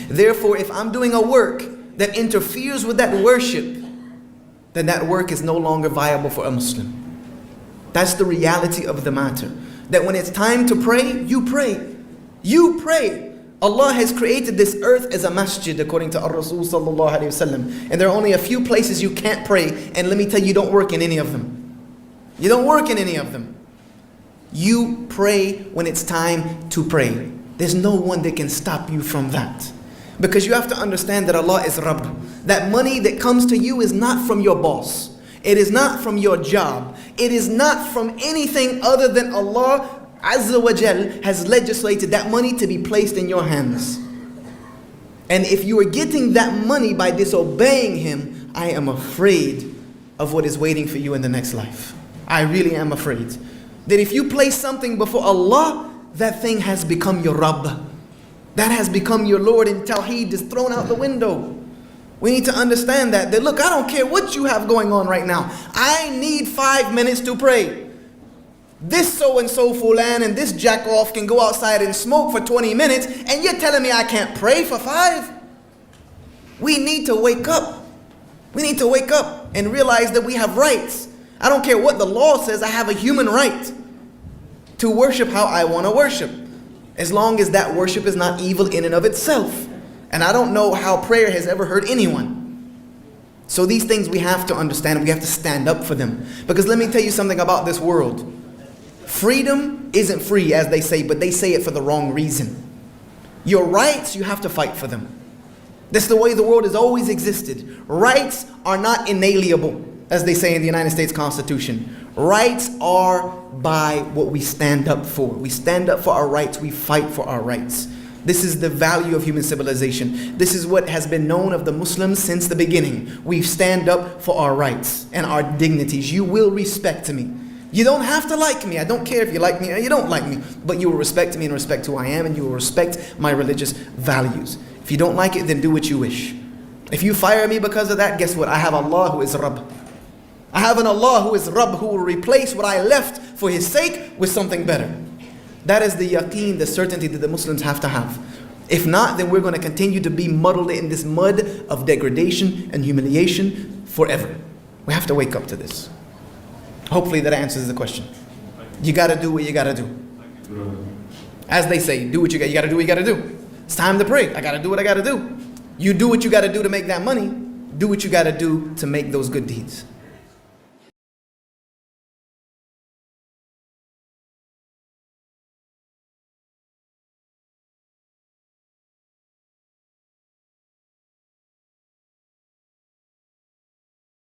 Therefore, if I'm doing a work that interferes with that worship, then that work is no longer viable for a Muslim. That's the reality of the matter. That when it's time to pray, you pray. You pray. Allah has created this earth as a masjid according to Ar-Rasul sallallahu alayhi wasallam. And there are only a few places you can't pray. And let me tell you, you don't work in any of them. You don't work in any of them. You pray when it's time to pray. There's no one that can stop you from that. Because you have to understand that Allah is Rabb. That money that comes to you is not from your boss. It is not from your job. It is not from anything other than Allah Azza wa Jal has legislated that money to be placed in your hands. And if you are getting that money by disobeying Him, I am afraid of what is waiting for you in the next life. I really am afraid that if you place something before Allah, that thing has become your Rabb. That has become your Lord, and Tawheed is thrown out the window. We need to understand that look, I don't care what you have going on right now. I need 5 minutes to pray. This so-and-so fulan and this jack-off can go outside and smoke for 20 minutes, and you're telling me I can't pray for 5? We need to wake up. We need to wake up and realize that we have rights. I don't care what the law says, I have a human right to worship how I want to worship, as long as that worship is not evil in and of itself. And I don't know how prayer has ever hurt anyone. So these things we have to understand. We have to stand up for them. Because let me tell you something about this world. Freedom isn't free, as they say, but they say it for the wrong reason. Your rights, you have to fight for them. That's the way the world has always existed. Rights are not inalienable, as they say in the United States Constitution. Rights are by what we stand up for. We stand up for our rights. We fight for our rights. This is the value of human civilization. This is what has been known of the Muslims since the beginning. We stand up for our rights and our dignities. You will respect me. You don't have to like me. I don't care if you like me or you don't like me. But you will respect me and respect who I am, and you will respect my religious values. If you don't like it, then do what you wish. If you fire me because of that, guess what? I have Allah who is Rabb. I have an Allah who is Rabb, who will replace what I left for His sake with something better. That is the yaqeen, the certainty that the Muslims have to have. If not, then we're going to continue to be muddled in this mud of degradation and humiliation forever. We have to wake up to this. Hopefully that answers the question. You got to do what you got to do. As they say, do what you got to do what you got to do. It's time to pray. I got to do what I got to do. You do what you got to do to make that money. Do what you got to do to make those good deeds.